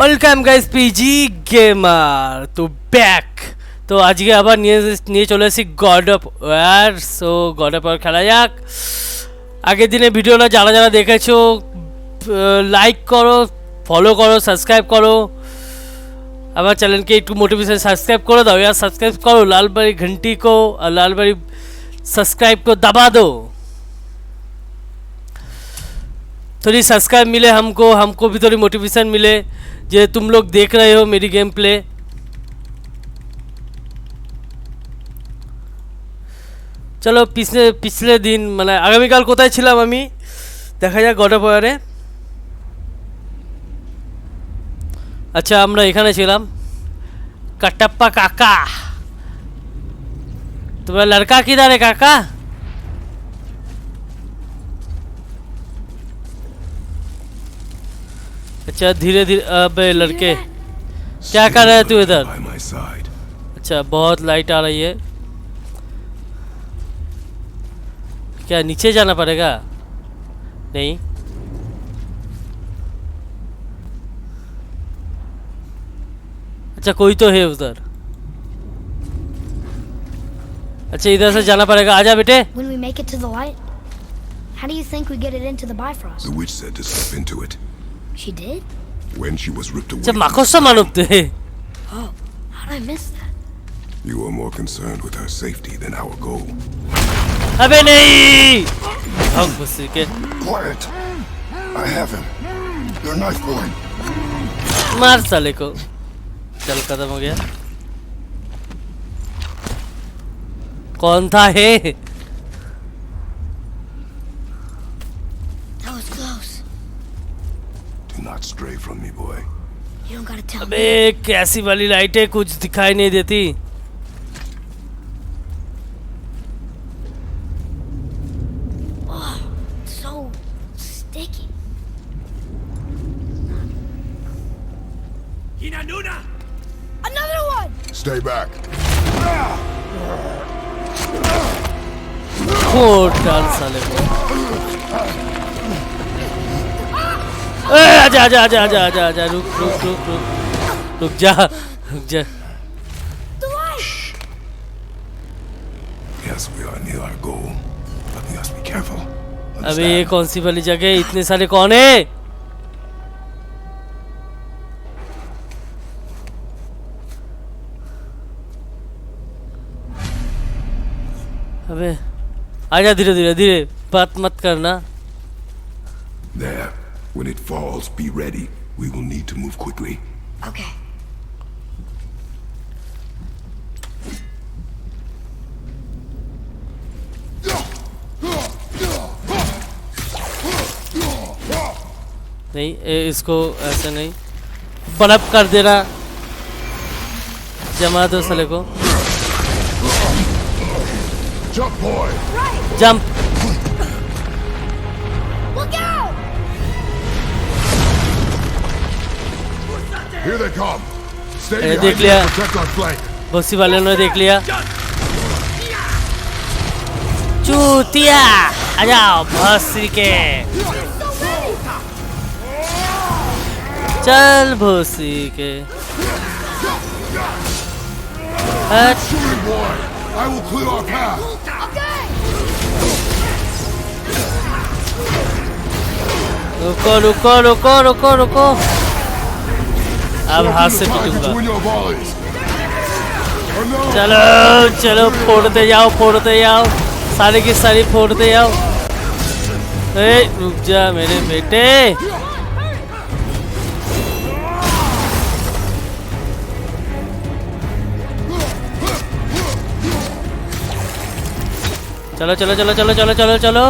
Welcome guys PG gamer তো back তো আজকে আবার নিয়ে চলে এসেছি God of War. So God of War খেলা যাক। আগের দিনে ভিডিওটা যারা যারা দেখেছো লাইক করো, ফলো করো, সাবস্ক্রাইব করো। আমার চ্যানেलকে একটু मोटिवेशन सब्सक्राइब करो दो यार, सब्सक्राइब करो, लाल बड़ी घंटी को और लाल बड़ी सब्सक्राइब को दबा दो। थोड़ी सब्सक्राइब मिले हमको भी थोड़ी मोटिवेशन मिले जो तुम लोग देख रहे हो मेरी गेम प्ले। चलो पिछले दिन মানে আগামীকাল কোথায় ছিলাম আমি দেখা যাক গড অফ ওয়ারে। আচ্ছা আমরা এখানে ছিলাম कटप्पा काका। तुम्हारा लड़का किधर है काका? अच्छा धीरे धीरे अबे लड़के क्या कर रहे हैं तू इधर? अच्छा बहुत लाइट आ रही है, क्या नीचे जाना पड़ेगा? नहीं अच्छा कोई तो है उधर। अच्छा इधर से जाना पड़ेगा, आजा बेटे। When we make it to the light, how do you think we get it into the Bifrost? The witch said to step into it. She did? When she was ripped away. अच्छा माकोसा मानते हैं। Oh, how did I miss that? You are more concerned with her safety than our goal. अबे नहीं भाग बस के Quiet. I have him. Your knife boy. मार साले को। चल खत्म हो गया। कौन था है? That was close. Do not stray from me, boy. You don't gotta tell me. अबे कैसी वाली लाइटें कुछ दिखाई नहीं देती। Oh, so sticky. Another one! Stay back. फोड़ डाल साले को। ए आजा आजा आजा आजा आजा आजा रुक रुक रुक रुक रुक जा रुक जा। The light! Yes, we are near our goal, but we must be careful. अबे ये Understand? कौन सी वाली जगह है? इतने सारे कौन है? अबे आजा धीरे धीरे धीरे, बात मत करना। There. When it falls, be ready. We will need to move quickly. Okay. नहीं इसको ऐसे नहीं, बर्फ कर देना, जमा दो साले को। Jump, boy. Jump. Look out! Here they come. Stay देख behind me लिया। and protect our flank. Bassi वाले ने देख लिया। चूतिया आ जाओ भोसरी के। चल भोसरी के। हट। Shoot him, boy. I will clear our path. Okay! रुको रुको रुको रुको रुको, अब हाथ से Time to पीटूंगा। win your volleys. Enough. चलो चलो फोड़ते जाओ सारी की सारी फोड़ते जाओ। ए रुक जा मेरे बेटे। चलो चलो चलो चलो चलो चलो चलो।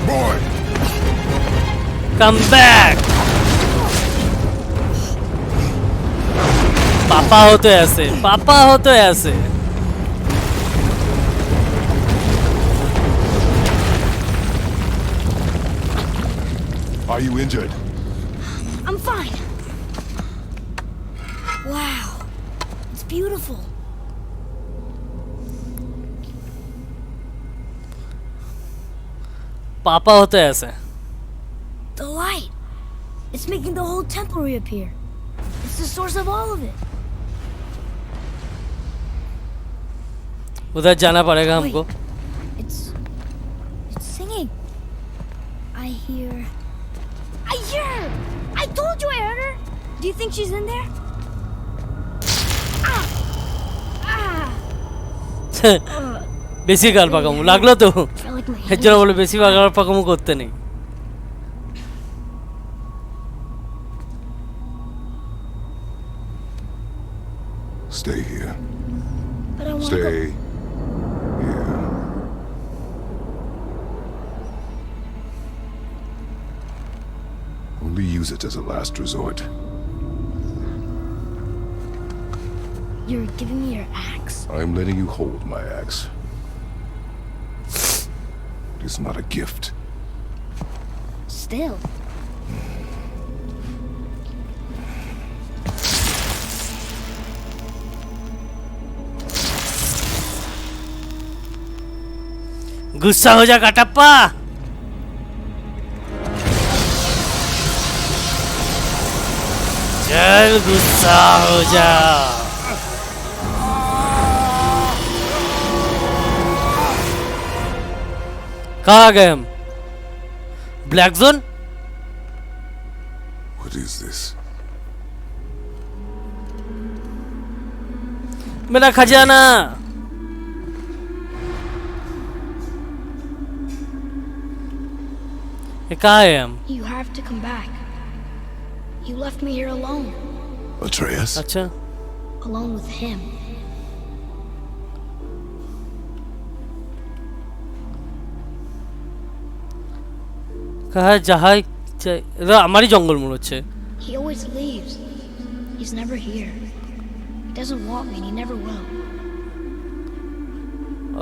Boy. Come back. पापा हो तो ऐसे, पापा हो तो ऐसे। Are you injured? I'm fine. Wow. It's beautiful. पापा होते हैं ऐसे। The light. It's making the whole temple reappear. It's the source of all of it. उधर जाना पड़ेगा हमको। It's singing. I hear her. I told you I heard her. Do you think she's in there? বেশি গাল পাকামু লাগলো তো, I felt like my এর জন্য বলে বেশি গাল পাকামু করতে নেই। Stay here. But I want to go. Stay here. Only use it as a last resort. You're giving me your axe? I'm letting you hold my axe. It is not a gift. Still. गुस्सा हो जा काटप्पा। चल गुस्सा हो जा। कहाँ आ गए हम? Black zone? What is this? मेरा खजाना। ये कहाँ है हम? You have to come back. You left me here alone. Atreus? अच्छा Alone with him. कहाँ जहाँ हमारी जंगल মনে হচ্ছে। He always leaves. He's never here. He doesn't want me and he never will.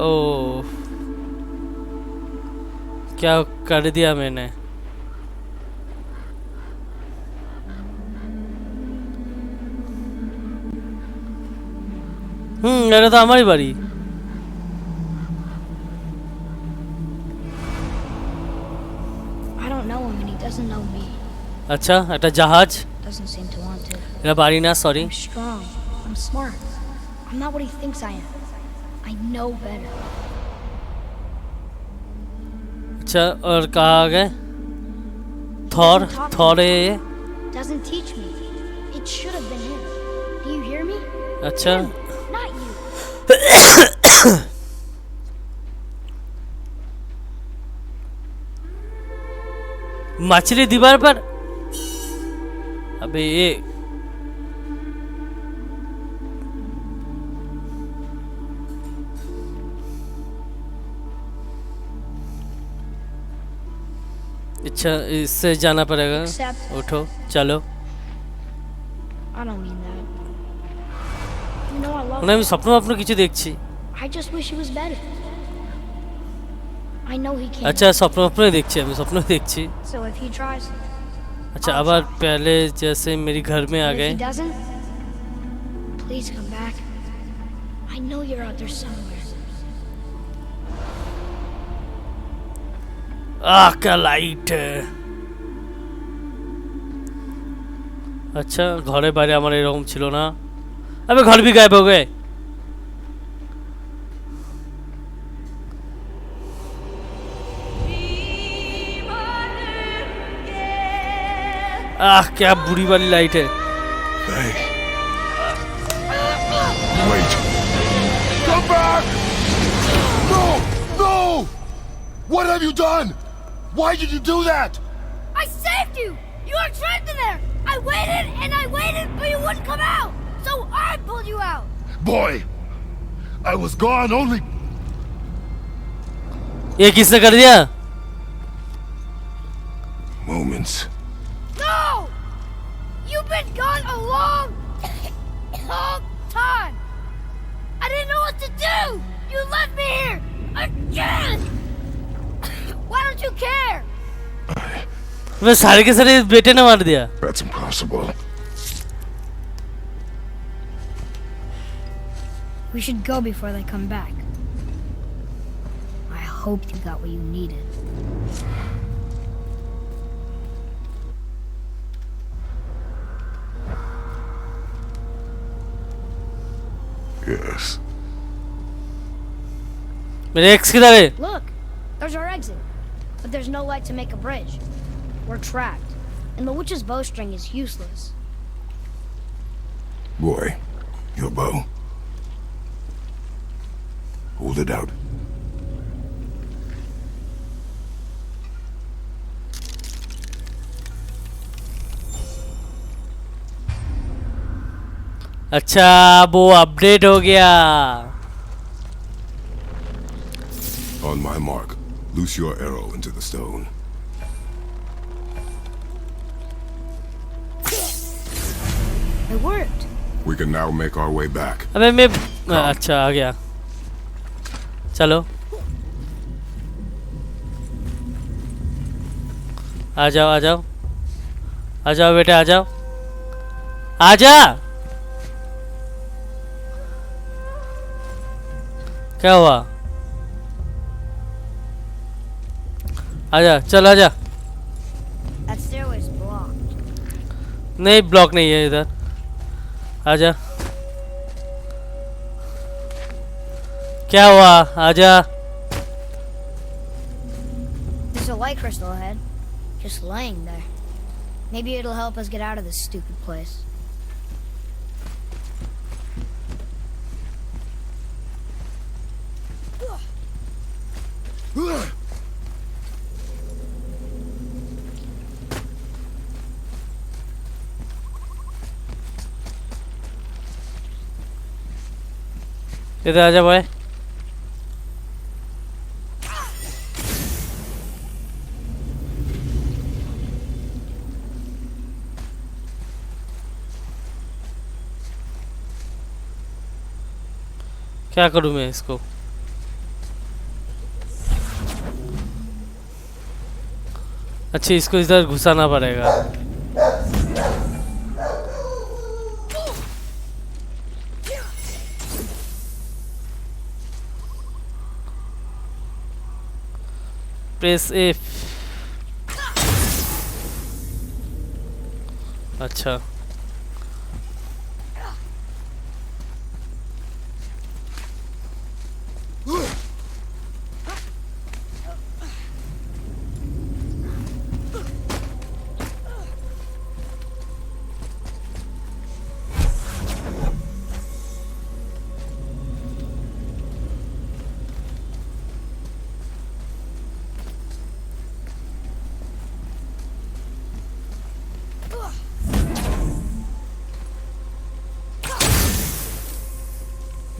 ओह क्या कर दिया मैंने? এটা তো আমারই বাড়ি। I don't know him and he doesn't know me. আচ্ছা একটা জাহাজ, Doesn't seem to want to. এটা বাড়ি না sorry. I'm strong. I'm smart. I'm not what he thinks I am. I know better. अच्छा और कहाँ आ गए? Thor थॉरे। Doesn't teach me. It should have been him. Do you hear me? अच्छा Him, not you. मछली दीवार पर। अबे ये अच्छा इससे जाना पड़ेगा। Except उठो चलो। I don't mean that. You know I love মানে him. আমি স্বপ্ন আপনি কিছু দেখছি। I just wish he was better. I know he can. अच्छा स्वप्न अपने देखছি আমি স্বপ্ন দেখছি। So if he tries, अच्छा আবার पहले जैसे मेरी घर में आ and if गए। he doesn't, please come back. I know you're out there somewhere. आह क्या लाइट है। अच्छा ঘরে বাইরে আমার এরকম ছিল না। अबे घर भी गायब हो गए। आह क्या बुरी वाली लाइट है। Hey. Wait. Come back! No! No! What have you done? Why did you do that? I saved you! You were trapped in there! I waited and I waited, but you wouldn't come out! So I pulled you out! Boy, I was gone only. ये किसने कर दिया? Moments. No! You've been gone a long, long time! I didn't know what to do! You left me here! Again! Why don't you care? मैं सारे के सारे बेटे ने मार दिया। That's impossible. We should go before they come back. I hope you got what you needed. Yes. मेरे x किधर है? Look, there's our exit. But there's no light to make a bridge. We're trapped. And the witch's bowstring is useless. Boy, your bow. Hold it out. अच्छा वो update हो गया. On my mark, loose your arrow into the stone. It worked. We can now make our way back. अबे मैं अच्छा आ गया. चलो आ जाओ आ जाओ आ जाओ बेटा आ जाओ आ जा. क्या हुआ? आजा चल आजा. That stairway's blocked. नहीं ब्लॉक नहीं है इधर. आजा. क्या हुआ? आजा. There's a light crystal ahead. Just laying there. Maybe it'll help us get out of this stupid place. इधर आजा बॉय. क्या करूं मैं इसको? अच्छा इसको इधर घुसाना पड़ेगा. Press F. अच्छा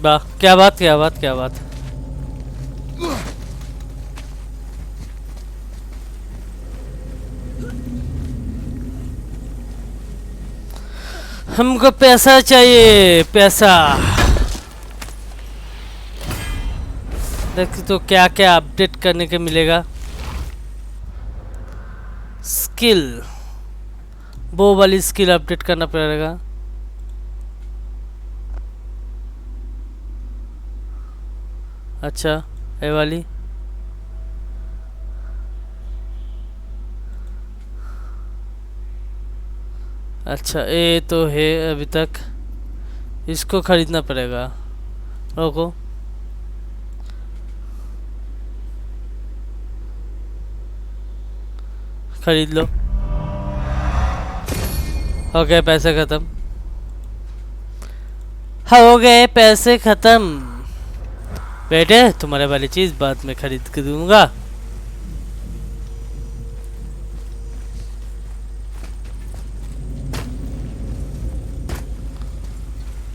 वाह क्या बात क्या बात क्या बात. हमको पैसा चाहिए पैसा. देख तो क्या क्या अपडेट करने के मिलेगा. स्किल वो वाली स्किल अपडेट करना पड़ेगा. अच्छा ये वाली. अच्छा ये तो है अभी तक. इसको खरीदना पड़ेगा. रुको खरीद लो. हो गए पैसे खत्म. हो गए पैसे खत्म. बेटे तुम्हारे वाली चीज बाद में खरीद के दूंगा.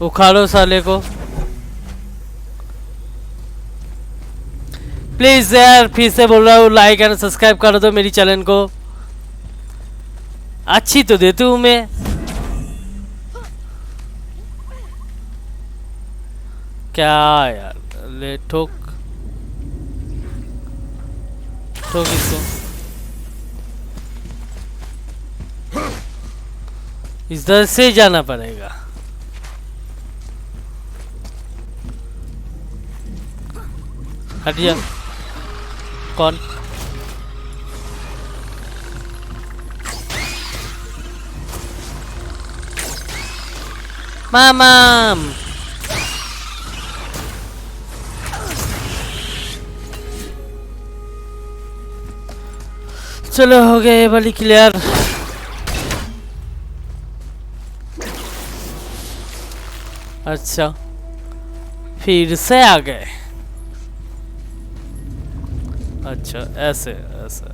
उखाड़ो साले को. प्लीज यार फिर से बोल रहा हूँ लाइक एंड सब्सक्राइब कर दो मेरी चैनल को. अच्छी तो देती हूँ मैं. क्या यार ले ठोक ठोक इसको. इधर से जाना पड़ेगा. हटिया. कौन? मामाम चलो हो गए वाली क्लियर। अच्छा फिर से आ गए। अच्छा ऐसे ऐसे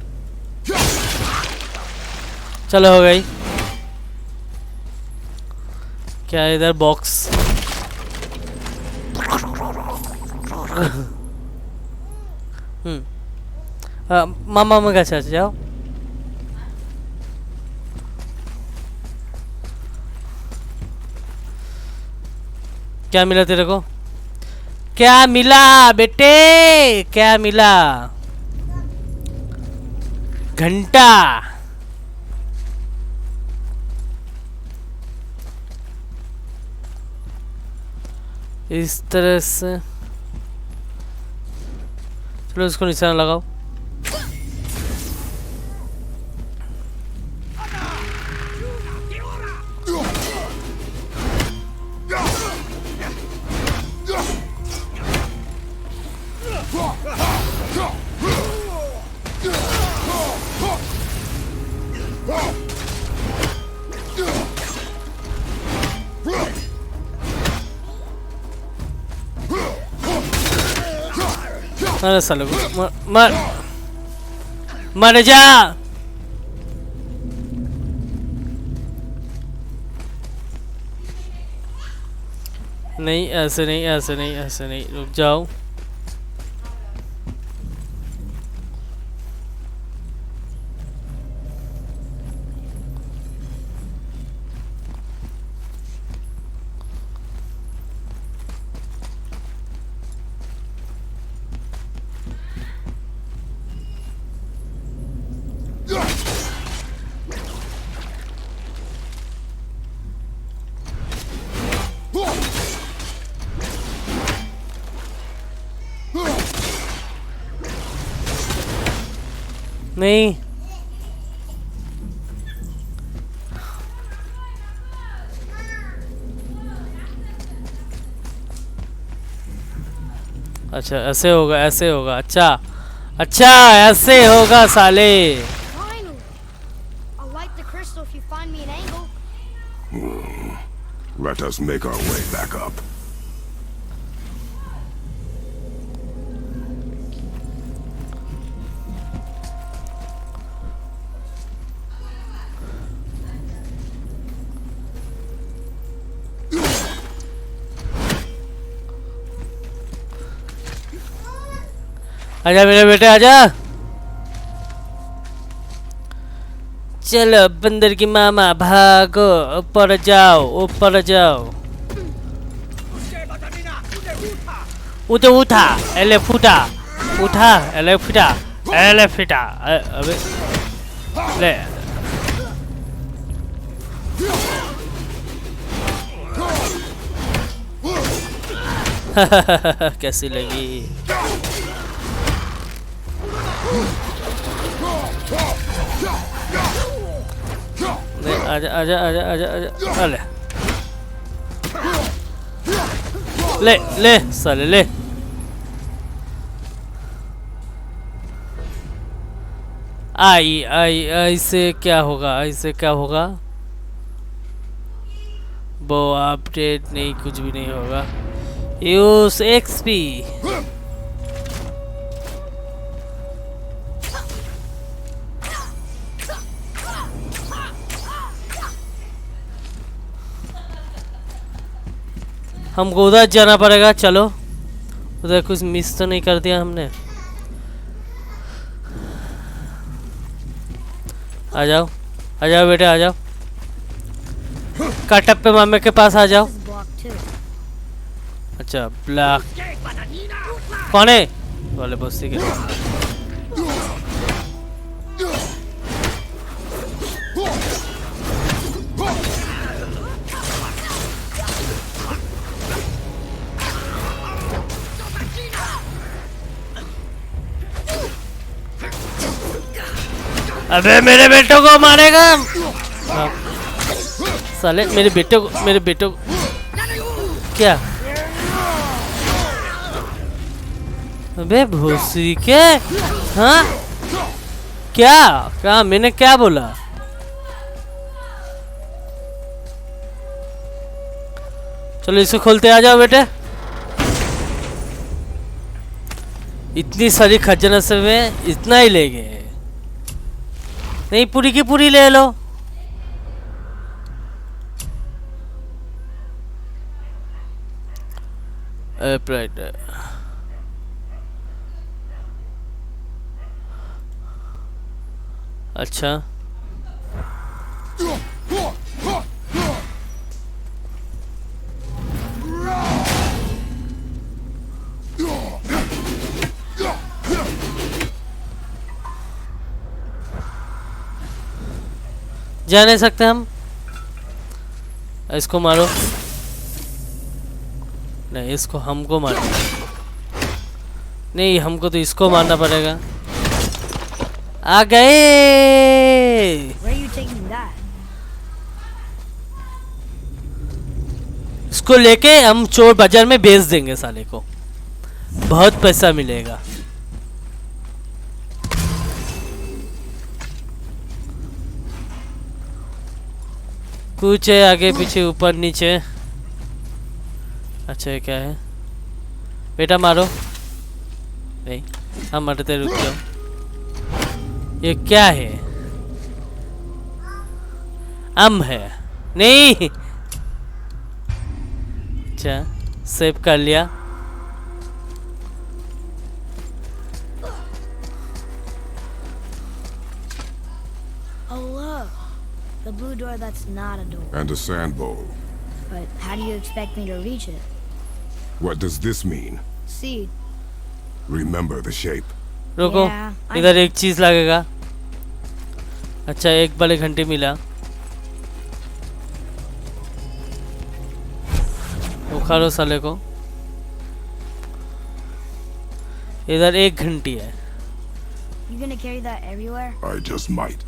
चलो हो गई। क्या है इधर बॉक्स? मामा में कैसे जाओ। क्या मिला तेरे को? क्या मिला बेटे? क्या मिला? घंटा। इस तरह से चलो इसको निशाना लगाओ। अरे साले मर मर जा। नहीं ऐसे नहीं ऐसे नहीं ऐसे नहीं, रुक जाओ। नहीं अच्छा ऐसे होगा ऐसे होगा। अच्छा अच्छा ऐसे होगा साले। Finally! I'll light the crystal if you find me an angle. Let us make our way back up. आजा मेरे बेटे आजा। चलो बंदर की मामा भागो, ऊपर जाओ ऊपर जाओ। उठा उठा एले फूटा उठा एले फूटा एले फीटा। अबे ले कैसी लगी? आजा आजा आजा आजा आजा अले ले ले साले ले। आई आई आई से क्या होगा? आई से क्या होगा? वो अपडेट नहीं, कुछ भी नहीं होगा। Use XP. हमको उधर जाना पड़ेगा। चलो उधर कुछ मिस तो नहीं कर दिया हमने। आ जाओ बेटे आ जाओ। कटअप पे मामे के पास आ जाओ। अच्छा ब्लैक कौन है वाले बस्ती के? अबे मेरे बेटों को मारेगा। हाँ, साले मेरे बेटों को क्या? अबे भूसी के। हाँ क्या क्या मैंने क्या बोला? चलो इसको खोलते, आ जाओ बेटे। इतनी सारी खजाना से में इतना ही ले गए? नहीं, पूरी की पूरी ले लो। राइट, अच्छा जा नहीं सकते हम। इसको मारो। नहीं, इसको हमको मारो। नहीं, हमको तो इसको मारना पड़ेगा। आ गए। Where are you taking that? इसको लेके हम चोर बाजार में बेच देंगे साले को, बहुत पैसा मिलेगा। कुछ है आगे पीछे ऊपर नीचे। अच्छा ये क्या है? बेटा मारो। नहीं, हम मरते, रुक जाओ। ये क्या है? आम है? नहीं। अच्छा, सेव कर लिया। Oh look, the blue door that's not a door. And a sand bowl. But how do you expect me to reach it? What does this mean? Seed. Remember the shape. रुको, Yeah, इधर एक चीज लगेगा। अच्छा, एक बड़े घंटे मिला। उखाड़ो साले को। इधर एक घंटी है। You gonna carry that everywhere? I just might.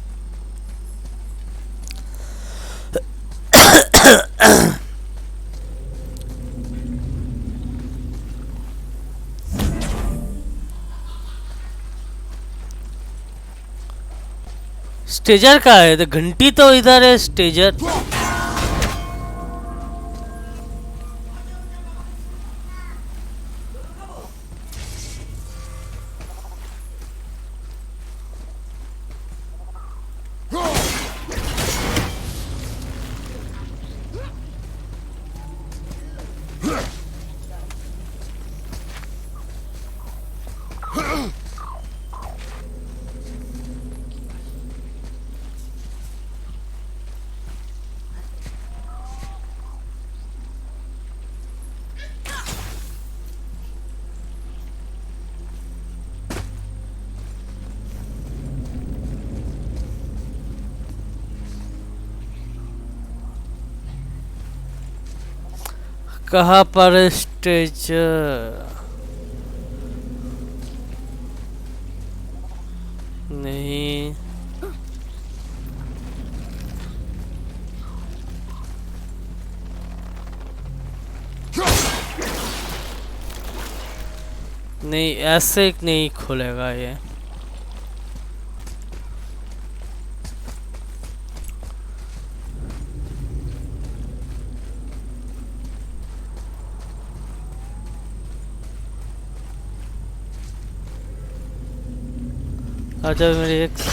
स्टेजर का है तो घंटी तो इधर है। स्टेजर कहाँ पर? स्टेजर नहीं। नहीं, ऐसे नहीं खुलेगा ये। आजा मेरे एक्स।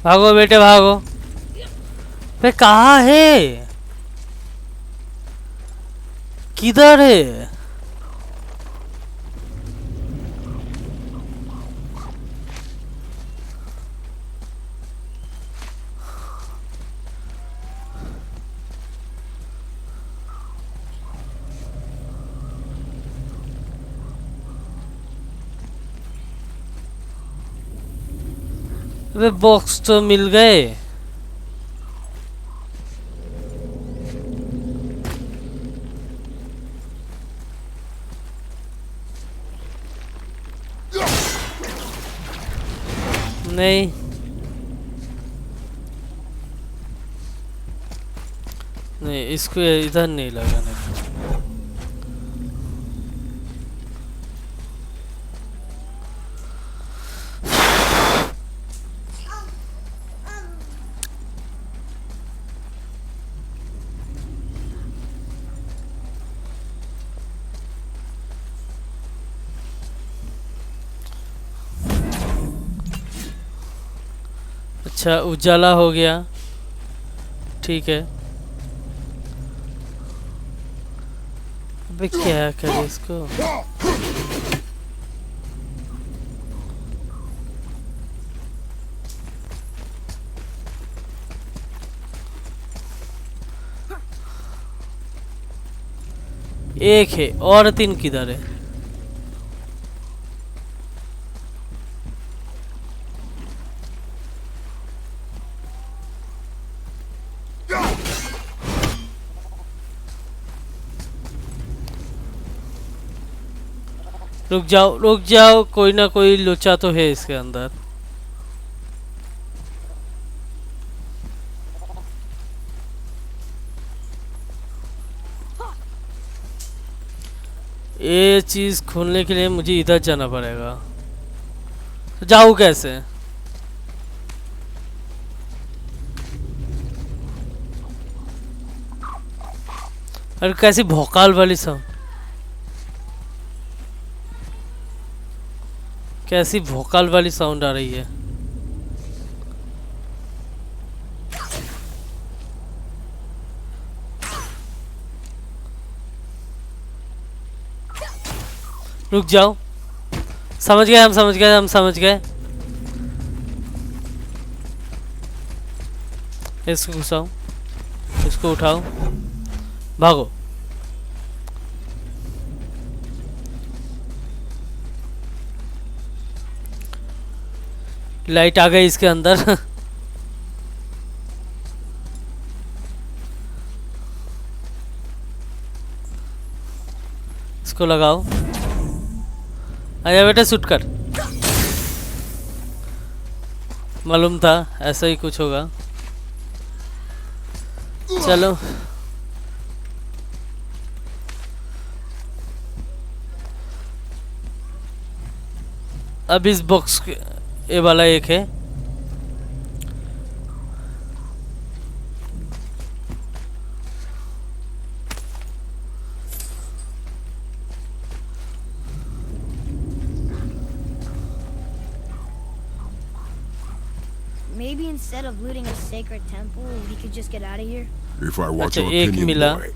भागो बेटे भागो। बे कहाँ है? किधर है? अबे बॉक्स तो मिल गए। नहीं नहीं, इसको इधर नहीं लगाने। अच्छा उजाला हो गया, ठीक है। अबे क्या करे इसको। एक है और 3 किधर है? रुक जाओ, कोई ना कोई लोचा तो है इसके अंदर। ये चीज खोलने के लिए मुझे इधर जाना पड़ेगा। तो जाऊँ कैसे? अरे कैसी भौकाल वाली साउंड, कैसी भोकाल वाली साउंड आ रही है। रुक जाओ, समझ गए, हम समझ गए। इसको घुसाओ, इसको उठाओ, भागो। लाइट आ गई इसके अंदर। इसको लगाओ, आजा बेटा शूट कर। मालूम था ऐसा ही कुछ होगा। चलो अब इस बॉक्स ये वाला एक है। Maybe instead of looting a sacred temple, we could just get out of here. If I want अच्छा, your एक opinion, मिला। boy,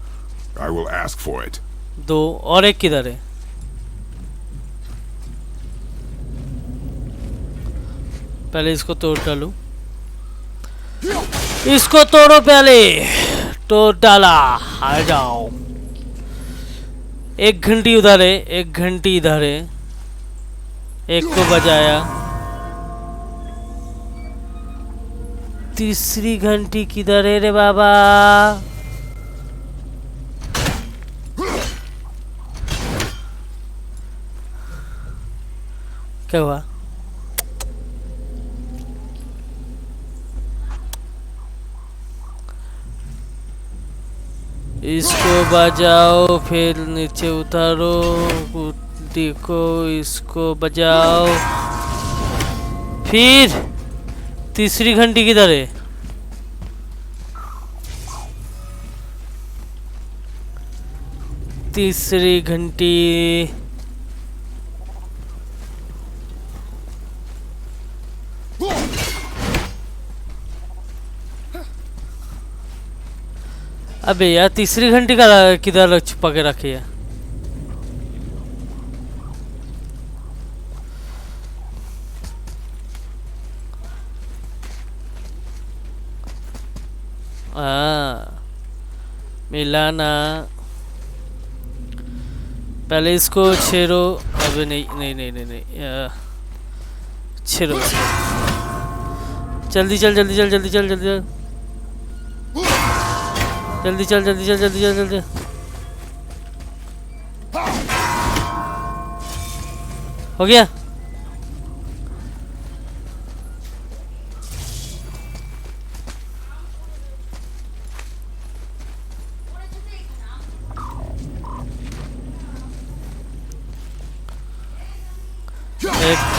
I will ask for it. 2 और एक किधर है? पहले इसको तोड़ डालूं। इसको तोड़ो पहले। तोड़ डाला, आ जाओ। 1 घंटी उधर है, 1 घंटी इधर है। एक को बजाया। तीसरी घंटी किधर है रे बाबा? क्या हुआ? इसको बजाओ, फिर नीचे उतारो, देखो इसको बजाओ। फिर तीसरी घंटी किधर है? तीसरी घंटी अबे यार, तीसरी घंटी का किधर छुपा के रखी है? मिलाना। पहले इसको छेड़ो। अबे नहीं नहीं नहीं नहीं नहीं, छेड़ो। जल्दी चल जल्दी चल जल्दी चल जल्दी चल जल्दी चल जल्दी चल जल्दी चल जल्दी हो गया एक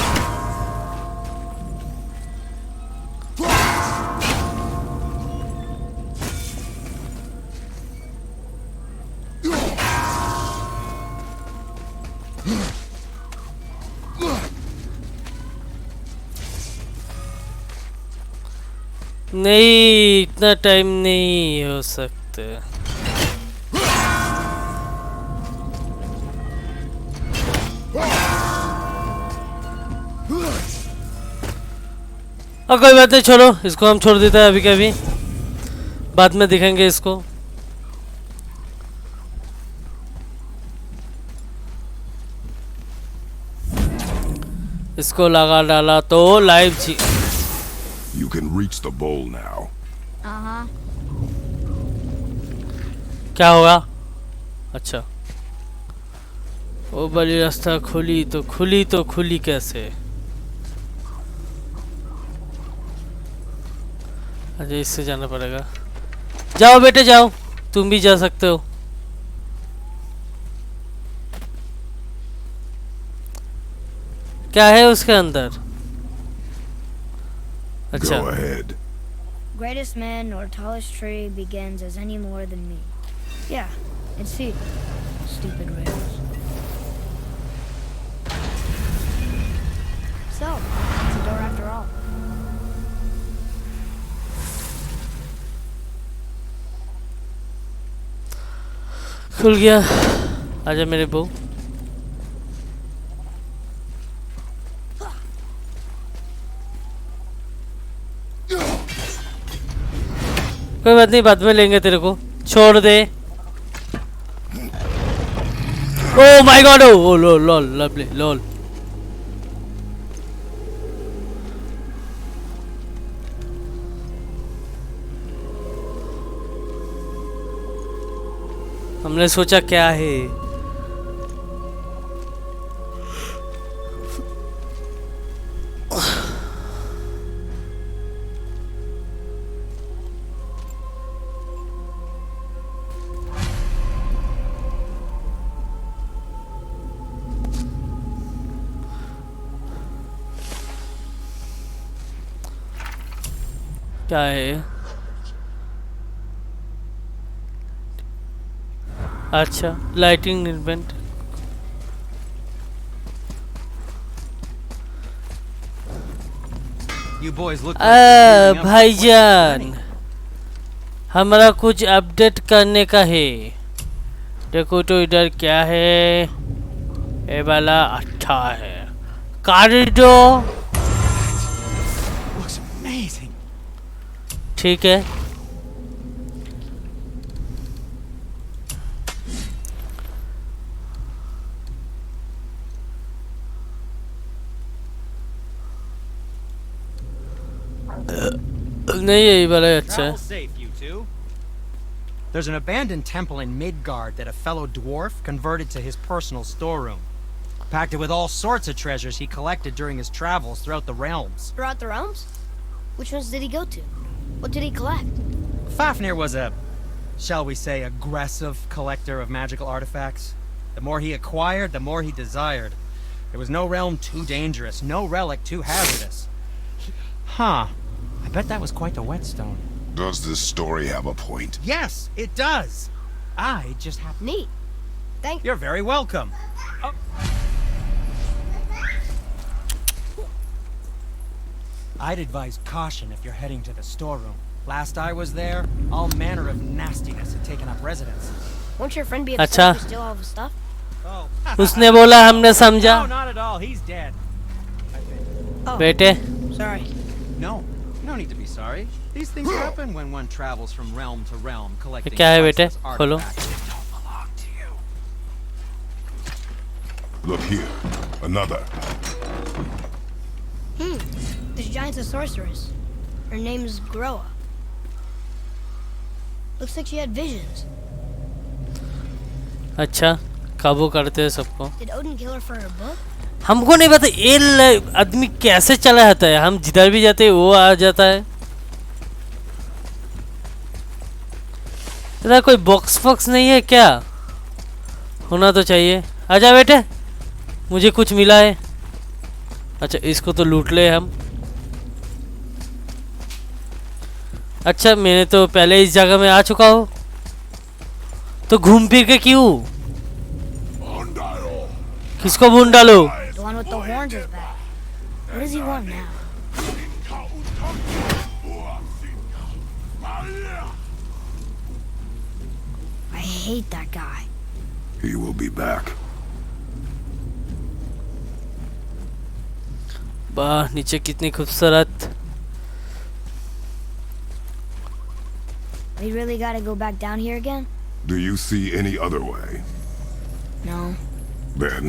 नहीं इतना टाइम नहीं हो सकता और कोई बात नहीं छोड़ो इसको हम छोड़ देते हैं अभी के अभी बाद में दिखेंगे इसको इसको लगा डाला तो लाइव जी You can reach the bowl now. Uh-huh. क्या होगा अच्छा वो बड़ी रास्ता खुली तो खुली कैसे अच्छा इससे जाना पड़ेगा जाओ बेटे जाओ तुम भी जा सकते हो क्या है उसके अंदर अच्छा Go ahead. Greatest man nor tallest tree begins as any more than me. Yeah, and see, stupid rails. So, it's a door after all. खुल गया आजा मेरे बहू कोई बात नहीं बाद में लेंगे तेरे को छोड़ दे oh my God oh lol lol lovely lol हमने सोचा क्या है क्या है अच्छा lighting event You boys look like you're gearing up. भाईजान हमारा कुछ अपडेट करने का है देखो तो इधर क्या है ये वाला अच्छा है कॉरिडोर Looks amazing. ठीक है नहीं यही वाला ही अच्छा है Travel safe, you two. There's an abandoned temple in Midgard that a fellow dwarf converted to his personal storeroom. Packed it with all sorts of treasures he collected during his travels throughout the realms. Throughout the realms? Which ones did he go to? What did he collect? Fafnir was a, shall we say, aggressive collector of magical artifacts. The more he acquired, the more he desired. There was no realm too dangerous, no relic too hazardous. Huh. I bet that was quite the whetstone. Does this story have a point? Yes, it does. I just happen. Neat. Thank you. You're very welcome. Oh. I'd advise caution if you're heading to the storeroom. Last I was there, all manner of nastiness had taken up residence. Won't your friend be अच्छा। upset if you steal all of his stuff? Oh. उसने बोला हमने समझा No, not at all. He's dead. I think. Oh, बेटे sorry. No, no need to be sorry. These things happen when one travels from realm to realm, collecting क्या है बेटे priceless खोलो artifacts that don't belong to you. Look here. Another. This giant's a sorceress. Her name's Groa. Looks like she had visions. अच्छा, काबू करते हैं सबको। Did Odin kill her for her book? हमको नहीं पता ये आदमी कैसे चला जाता है, हम जिधर भी जाते हैं वो आ जाता है। तेरा कोई बॉक्स फॉक्स नहीं है क्या? होना तो चाहिए। आजा बेटे, मुझे कुछ मिला है। अच्छा, इसको तो लूट ले हम। अच्छा, मैंने तो पहले इस जगह में आ चुका हूँ, तो घूम फिर के क्यों? किसको भून डालो? The one with the horns is back. What does he want now? I hate that guy. He will be back. वाह, नीचे कितनी खूबसूरत। We really gotta go back down here again? Do you see any other way? No. Then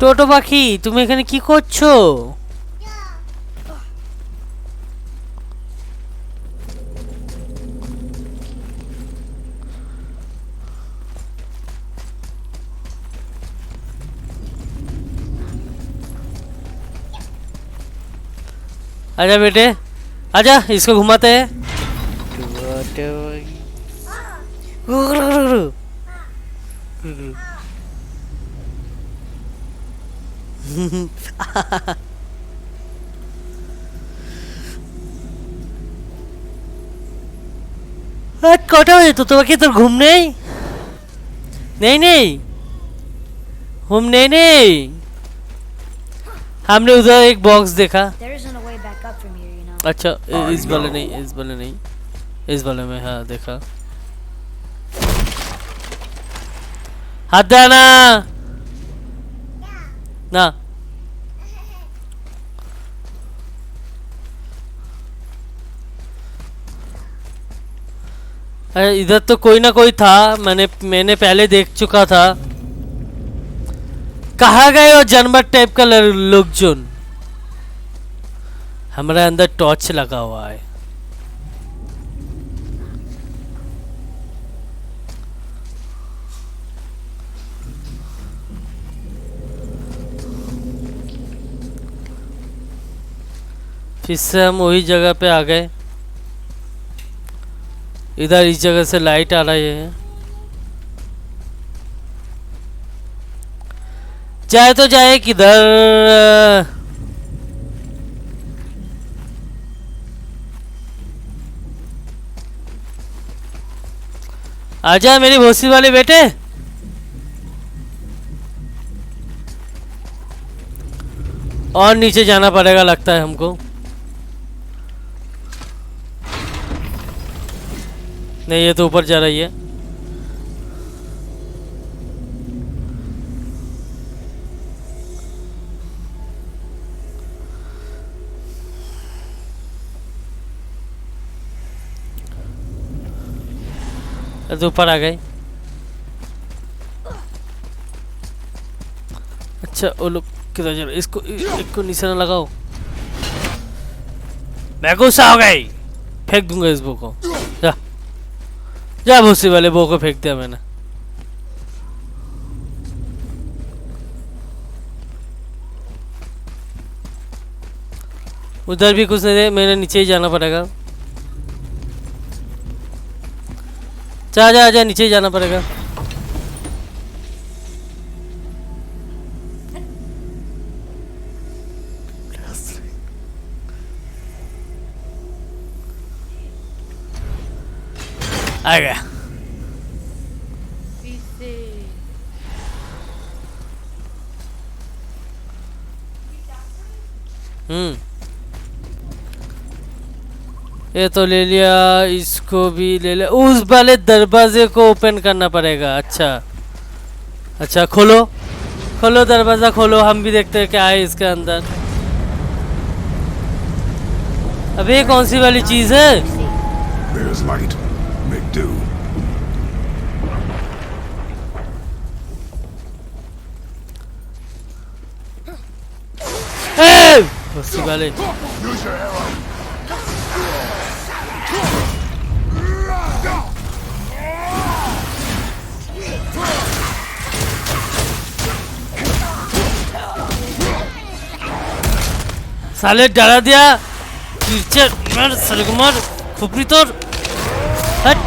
টোটো পাখি, তুমি এখানে কি করছো? आजा बेटे, आजा, इसको घुमाते हैं। কটা বাজে তো? তোমাকে তোর ঘুম নেই? नहीं नहीं, घूम नहीं नहीं। हमने उधर एक बॉक्स देखा। There isn't a way back up from here, you know. अच्छा, इस वाले नहीं, इस वाले नहीं, इस वाले में हाँ देखा। हाथ देना ना। अरे इधर तो कोई ना कोई था, मैंने पहले देख चुका था। कहाँ गए वो जानवर टाइप का लोकजन? हमारे अंदर टॉर्च लगा हुआ है। फिर से हम वही जगह पे आ गए। इधर इस जगह से लाइट आ रही है। जाए तो जाए किधर? आजा मेरी भोसी वाले बेटे। और नीचे जाना पड़ेगा लगता है हमको। नहीं, ये तो ऊपर जा रही है। ये तो ऊपर आ गई। अच्छा, वो लोग किधर जा रहे? इसको निशाना लगाओ। मैं गुस्सा हो गई, फेंक दूंगा इस बो को। जा जा, भूसी वाले बो को फेंक दिया मैंने। उधर भी कुछ नहीं है, मेरे नीचे ही जाना पड़ेगा। जा जा जा, नीचे ही जाना पड़ेगा। आ गया। ये तो ले लिया, इसको भी ले लिया। उस वाले दरवाजे को ओपन करना पड़ेगा। अच्छा अच्छा, खोलो खोलो दरवाजा खोलो, हम भी देखते हैं क्या है इसके अंदर। अबे कौन सी वाली चीज है? there's light. Make do. भूसी वाले Use your arrow. साले डरा दिया टीचर मर सरगुमर खुपरी तोर हट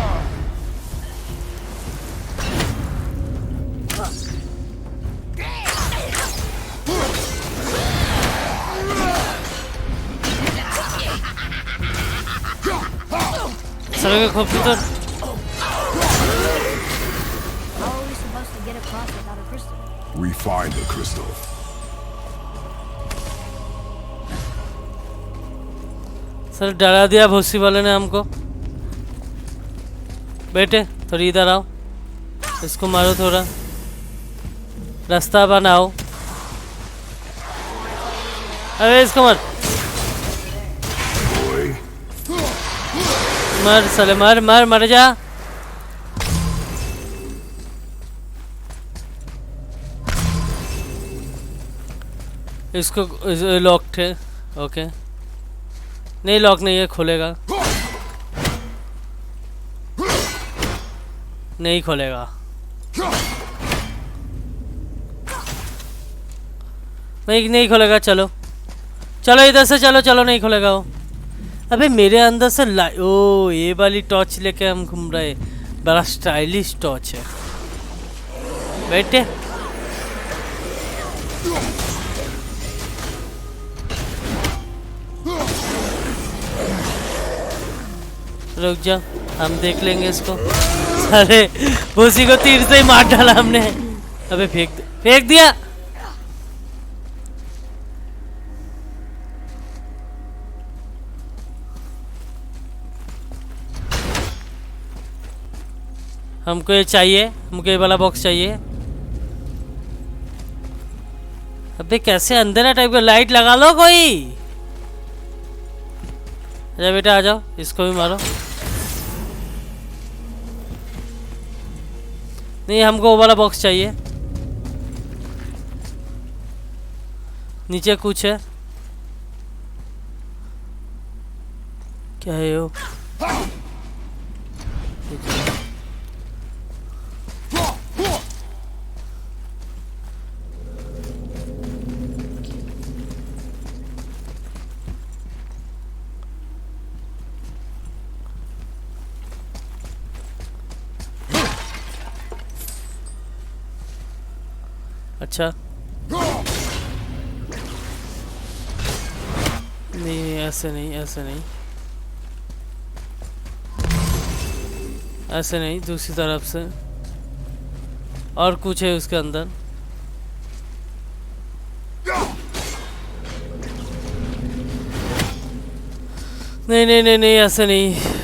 साले का खुपरी तोर How are we supposed to get across without a crystal? We find the crystal. Sir डरा दिया भूसी वाले ने हमको बेटे थोड़ी इधर आओ इसको मारो थोड़ा रास्ता बनाओ अरे इसको मार Boy. मार साले मार मार मर जा इसको लॉक थे ओके नहीं लॉक नहीं है खोलेगा नहीं खोलेगा नहीं खोलेगा चलो चलो इधर से चलो चलो नहीं खोलेगा वो अबे मेरे अंदर से ओ ये वाली टॉर्च लेके हम घूम रहे बड़ा स्टाइलिश टॉर्च है बैठे रुक जा हम देख लेंगे इसको अरे भूसी को तीर से ही मार डाला हमने अबे फेंक दिया हमको ये चाहिए हमको ये वाला बॉक्स चाहिए अबे कैसे अंधेरा टाइप का लाइट लगा लो कोई अरे बेटा आ जाओ इसको भी मारो नहीं हमको वो वाला बॉक्स चाहिए नीचे कुछ है क्या है वो अच्छा नहीं ऐसे नहीं ऐसे नहीं ऐसे नहीं दूसरी तरफ से और कुछ है उसके अंदर नहीं नहीं नहीं नहीं ऐसे नहीं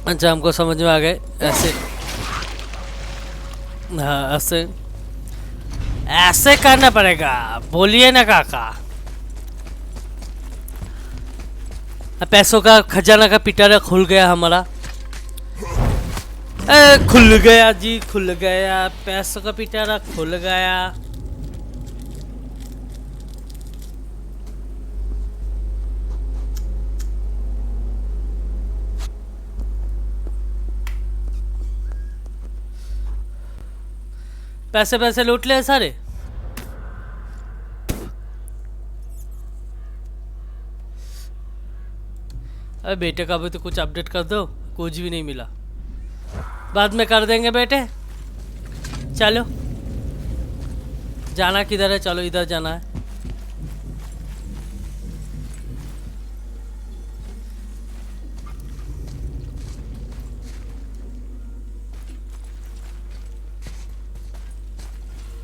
अच्छा हमको समझ में आ गए ऐसे हाँ ऐसे ऐसे करना पड़ेगा बोलिए ना काका पैसों का खजाना का पिटारा खुल गया हमारा खुल गया जी खुल गया पैसों का पिटारा खुल गया पैसे पैसे लूट ले सारे अरे बेटे का भी तो कुछ अपडेट कर दो कुछ भी नहीं मिला बाद में कर देंगे बेटे चलो जाना किधर है चलो इधर जाना है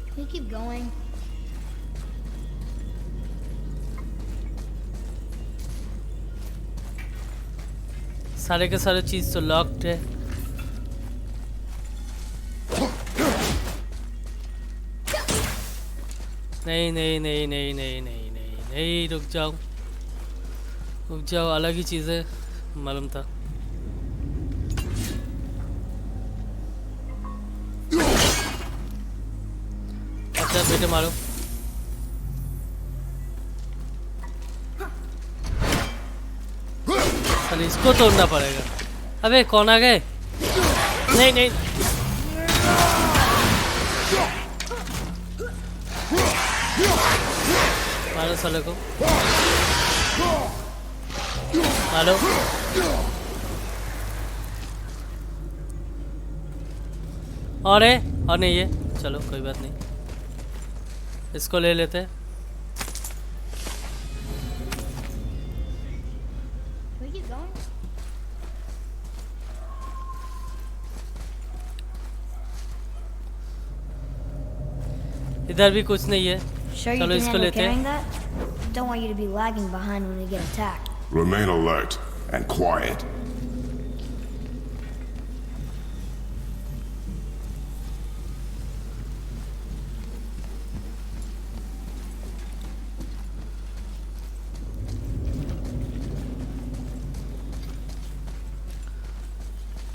Can we keep going? सारे के सारे चीज तो लॉक्ड है नहीं नहीं नहीं नहीं नहीं नहीं नहीं यही रुक जाओ, अलग ही चीज़ है, मालूम था। अच्छा बेटे मारो। चल इसको तोड़ना पड़ेगा। अबे कौन आ गए? नहीं नहीं, मारो साले को, मारो। और नहीं ये, चलो कोई बात नहीं, इसको ले लेते हैं। Can we keep going? इधर भी कुछ नहीं है, Sure you चलो can इसको handle लेते हैं। carrying that? Don't want you to be lagging behind when we get attacked. Remain alert and quiet.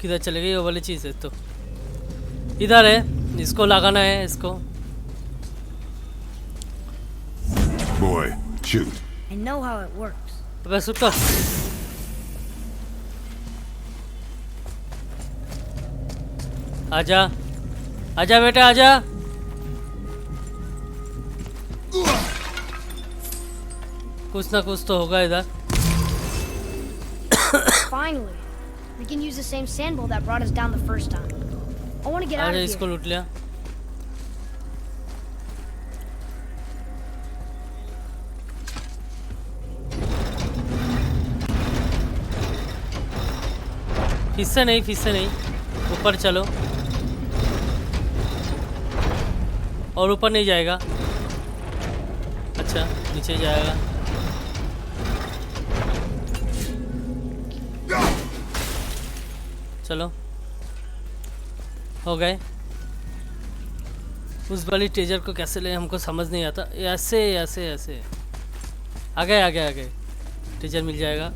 किधर चले गई वो वाली चीज़ है? तो इधर है, इसको लगाना है इसको। Boy, shoot. I know how it works. अबे शूट कर। आजा आजा बेटा आजा। कुछ ना कुछ तो होगा इधर। Finally, we can use the same sand bowl that brought us down the first time. I want to get out आजा of इसको here. लूट लिया। फिर से नहीं, ऊपर चलो। और ऊपर नहीं जाएगा, अच्छा नीचे जाएगा। चलो हो गए। उस वाली ट्रेजर को कैसे ले हमको समझ नहीं आता। ऐसे ऐसे ऐसे आगे ट्रेजर मिल जाएगा।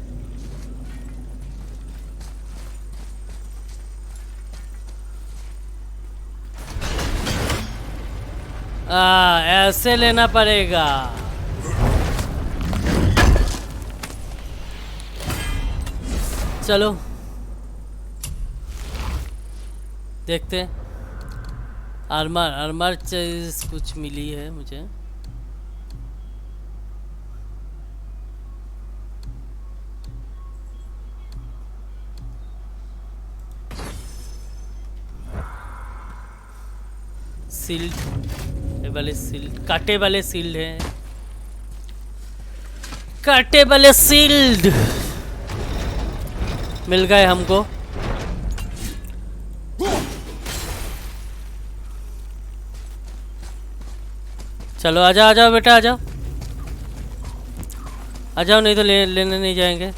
ऐसे लेना पड़ेगा। चलो देखते हैं। आर्मर चीज कुछ मिली है मुझे। सील्ड वाले सील्ड, कांटे वाले सील्ड हैं, कांटे वाले सील्ड मिल गए हमको। चलो आ जाओ बेटा आ जाओ नहीं तो लेने नहीं जाएंगे।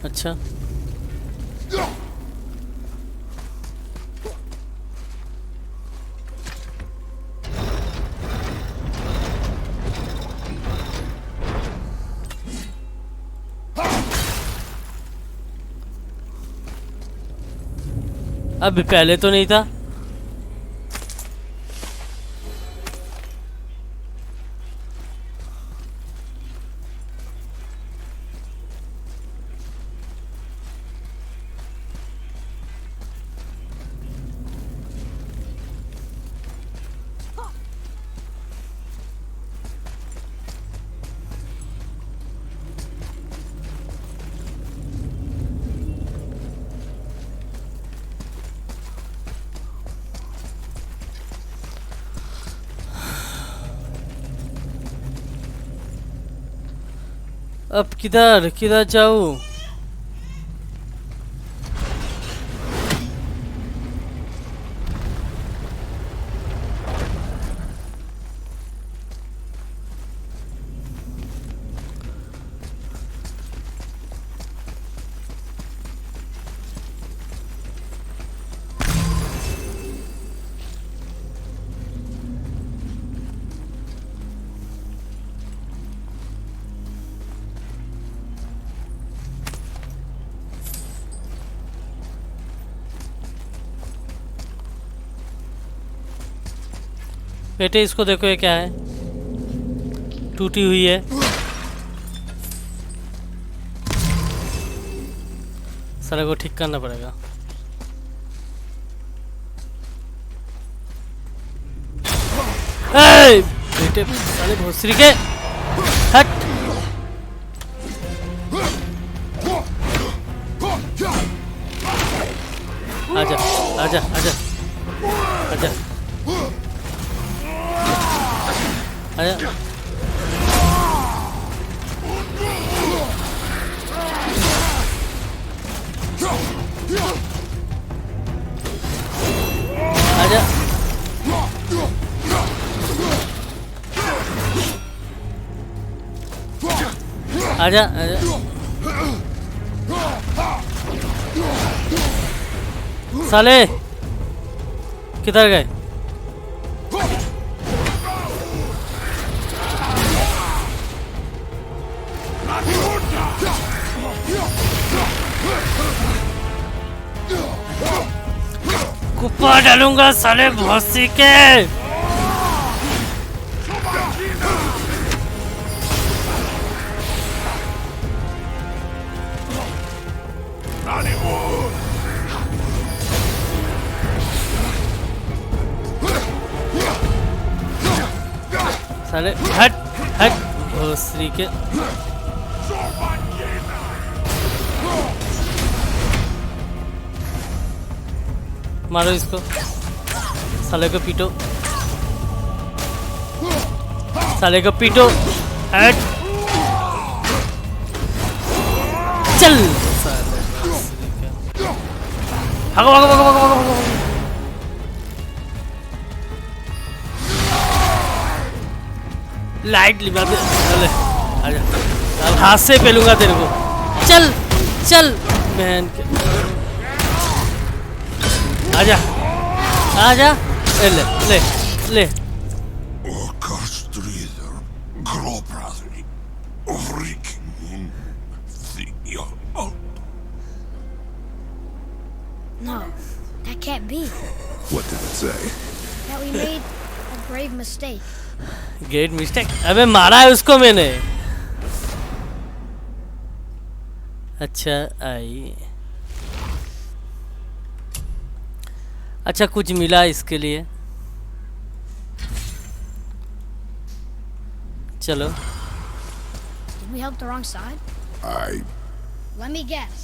अच्छा अब पहले तो नहीं था। अब किधर किधर जाऊँ? बेटे इसको देखो, ये क्या है? टूटी हुई है। सारे को ठीक करना पड़ेगा। ए! बेटे साले भोसरी के हट। आजा आजा आजा आजा आजा। आजा आजा आजा। साले किधर गए? कुप्पा डालूंगा साले भौसी के। साले हट हट भोसरी के। मारो इसको, साले को पीटो, साले को पीटो। हट चल साले भोसरी के। भागो भागो भागो भागो भागो भागो। लाइट लिबा दे। चले आजा, अब हाथ से पेलूंगा तेरे को। चल चल बहन के। आजा आजा। ले ले ले। No, that can't be. What did it say? That we made a grave mistake. Great mistake. अबे मारा है उसको मैंने। अच्छा आई। अच्छा कुछ मिला इसके लिए। चलो। Did we help the wrong side? Let me guess.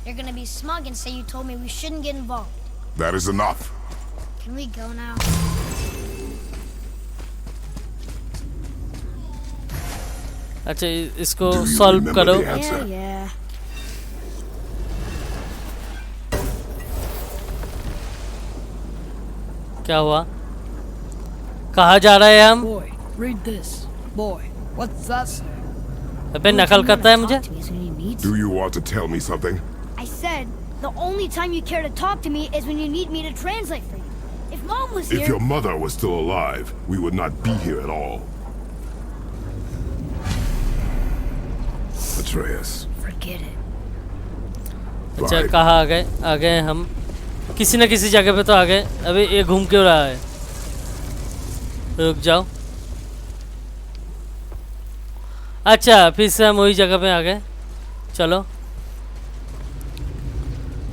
You're gonna be smug and say you told me we shouldn't get involved. That is enough. Can we go now? अच्छा इसको सॉल्व करो। Yeah, yeah. क्या हुआ? कहाँ जा रहे हैं हम? Boy, read this. Boy, what's that say? अबे नकल करता है मुझे। Talk to me is when you need Do you want to tell me something? I said the only time you care to talk to me is when you need me to translate for you. If Mom was If here, your mother was still alive, we would not be here at all. Atreus. forget it. अच्छा Fine. कहाँ आ गए हम? किसी न किसी जगह पे तो आ गए। अबे ये घूम क्यों रहा है? रुक जाओ। अच्छा फिर से हम वही जगह पे आ गए। चलो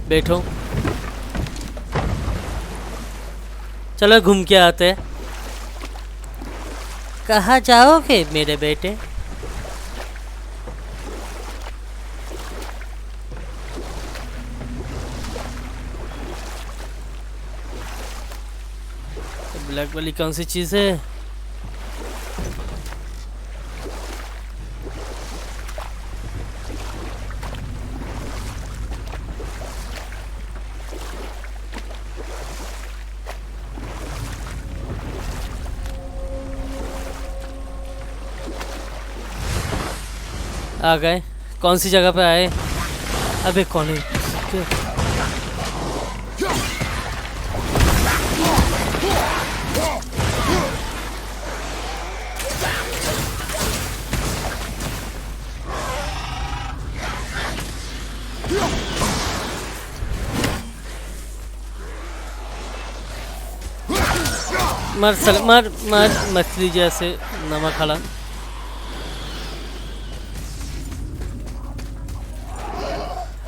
बैठो, चलो घूम के आते हैं। कहाँ जाओगे मेरे बेटे? ब्लैक वाली कौन सी चीज़ है? आ गए। कौन सी जगह पे आए? अबे कौन है? मार मार मार मछली जैसे नमक हला।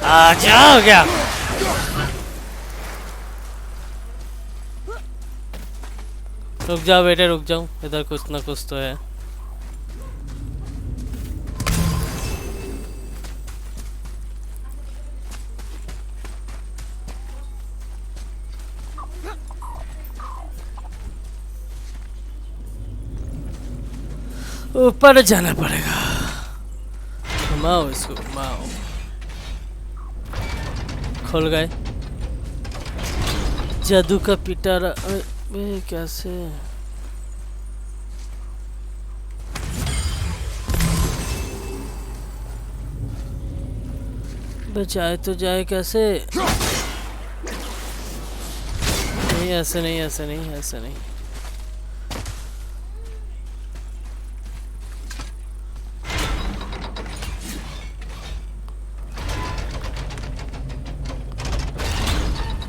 आ जाओ क्या? रुक जाओ बेटे रुक जाओ, इधर कुछ ना कुछ तो है। ऊपर जाना पड़ेगा। घुमाओ इसको घुमाओ। खुल गए। जादू का पिटारा कैसे? बचाए तो जाए कैसे? नहीं ऐसे नहीं ऐसे नहीं ऐसे नहीं।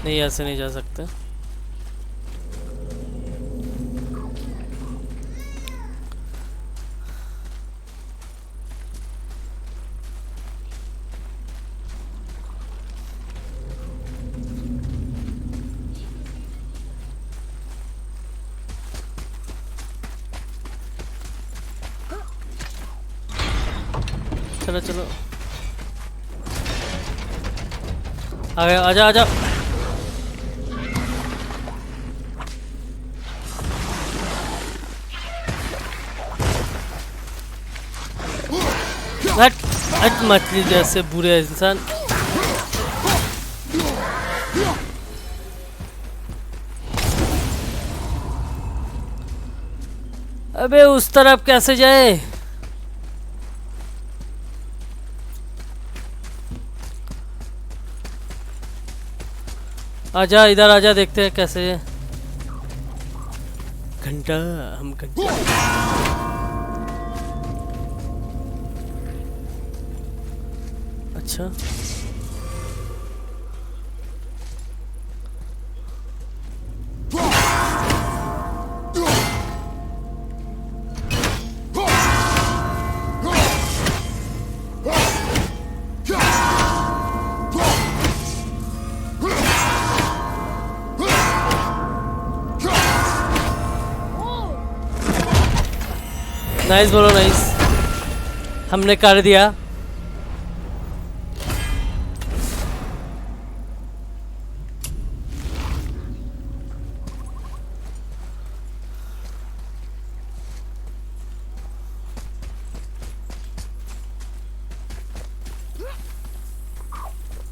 नहीं ऐसे नहीं जा सकते। चलो चलो आ गया। आजा आजा। हट हट मछली जैसे बुरे इंसान। अबे उस तरफ कैसे जाए? आजा इधर आजा, देखते हैं कैसे है। घंटा हम घंटा अच्छा नाइस बोलो नाइस। हमने कर दिया।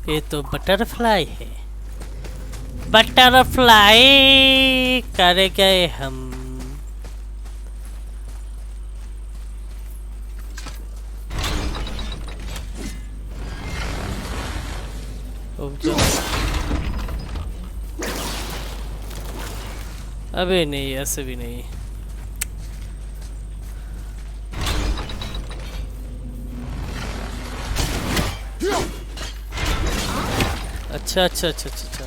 ये तो बटरफ्लाई है। बटरफ्लाई करे गए हम। अबे नहीं ऐसे भी नहीं। अच्छा अच्छा अच्छा अच्छा अच्छा।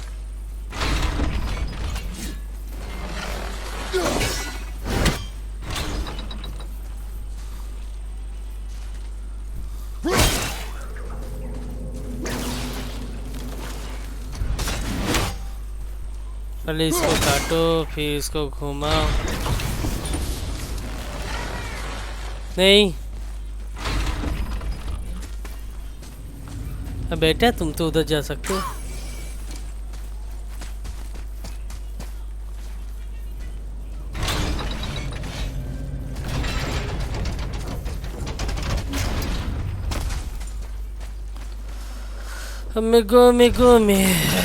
पहले इसको काटो फिर इसको घुमाओ। नहीं अब बेटा तुम तो उधर जा सकते हो। Amigo, amigo, amigo.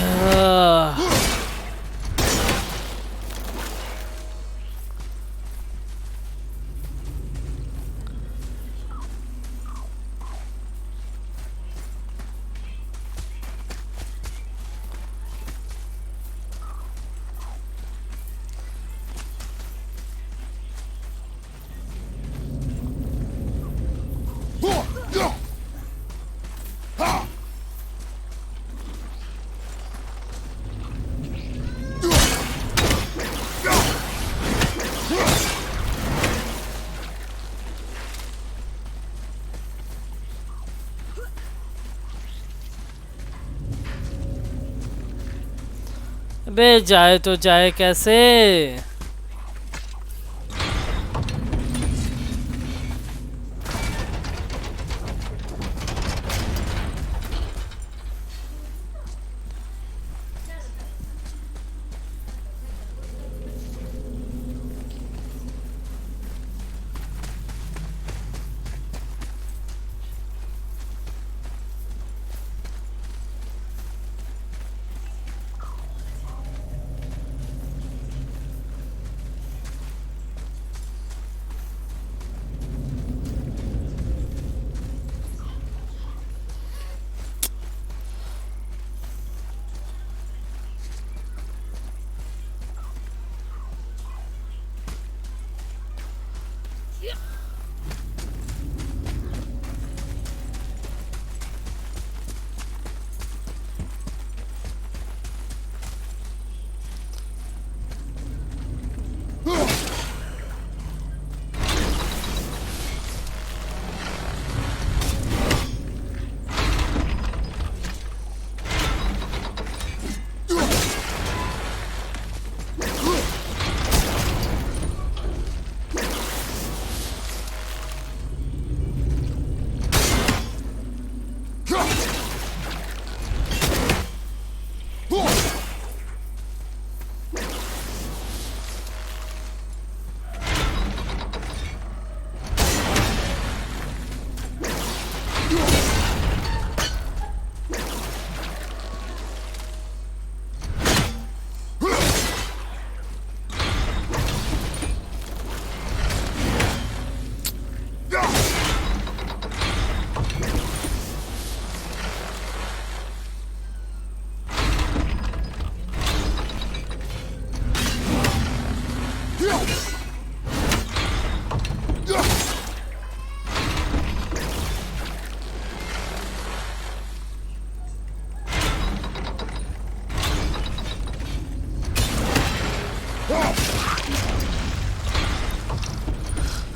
अबे जाए तो जाए कैसे?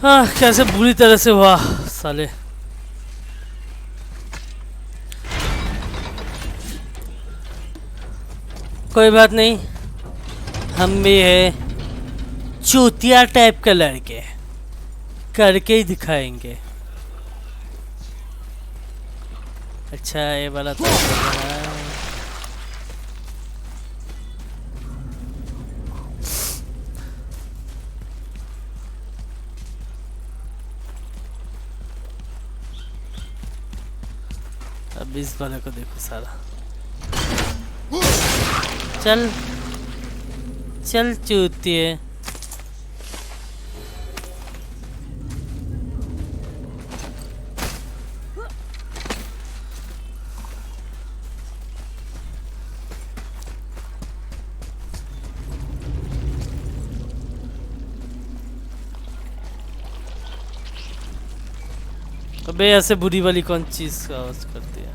हाँ कैसे बुरी तरह से हुआ साले। कोई बात नहीं, हम भी है चूतिया टाइप के लड़के, करके ही दिखाएंगे। अच्छा ये वाला तो अब इस वाले को देखो सारा। चल चल चूतिए। अबे ऐसे बुरी वाली कौन चीज का आवाज करती है?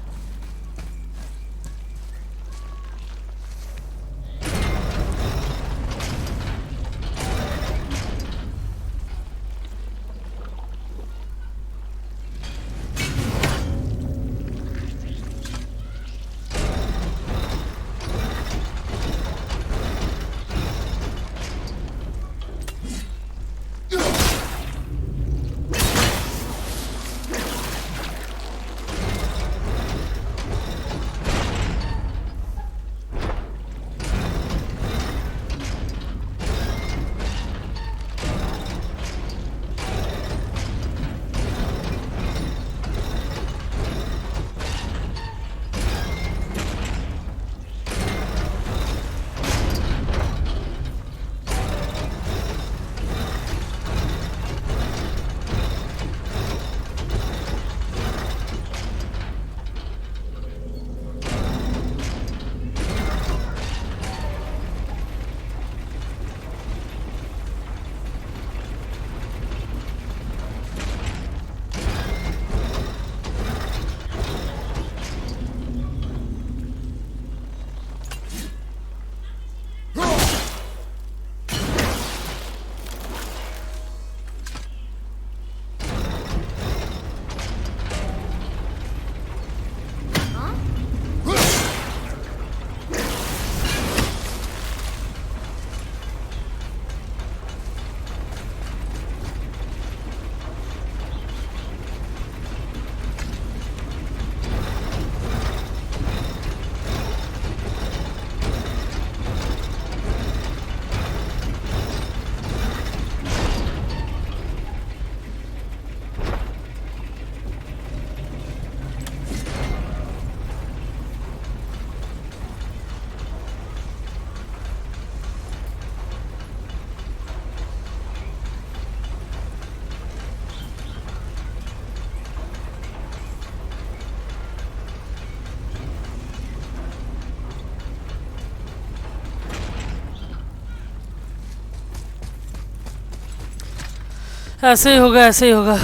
ऐसे ही होगा, ऐसे ही होगा।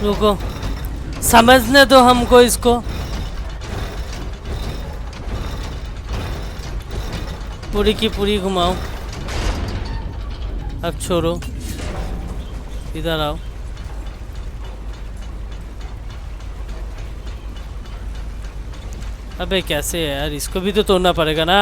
रुको, समझने दो हमको इसको। पूरी की पूरी घुमाओ। अब छोड़ो, इधर आओ। अबे कैसे है यार, इसको भी तो तोड़ना पड़ेगा ना।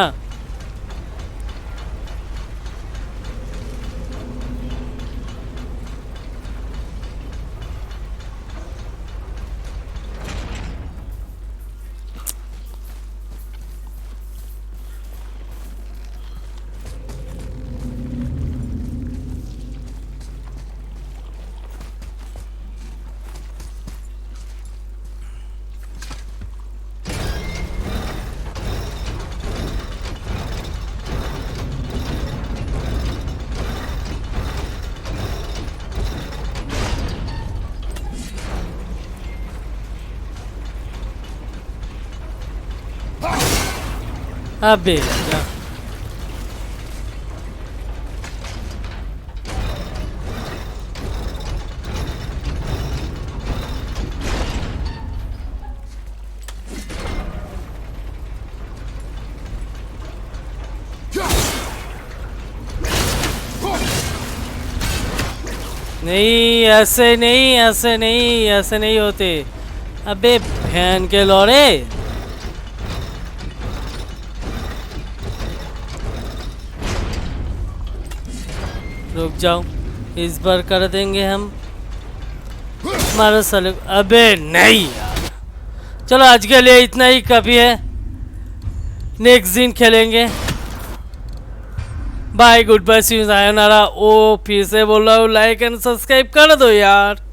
अबे जा। नहीं ऐसे नहीं, ऐसे नहीं, ऐसे नहीं होते। अबे बहन के लौड़े। रुक जाओ, इस बार कर देंगे हम। मारो साले। अबे नहीं यार, चलो आज के लिए इतना ही काफी है, नेक्स्ट दिन खेलेंगे। Bye, good bye, see you, sayonara. ओ फिर से बोल रहा हूँ, लाइक एंड सब्सक्राइब कर दो यार।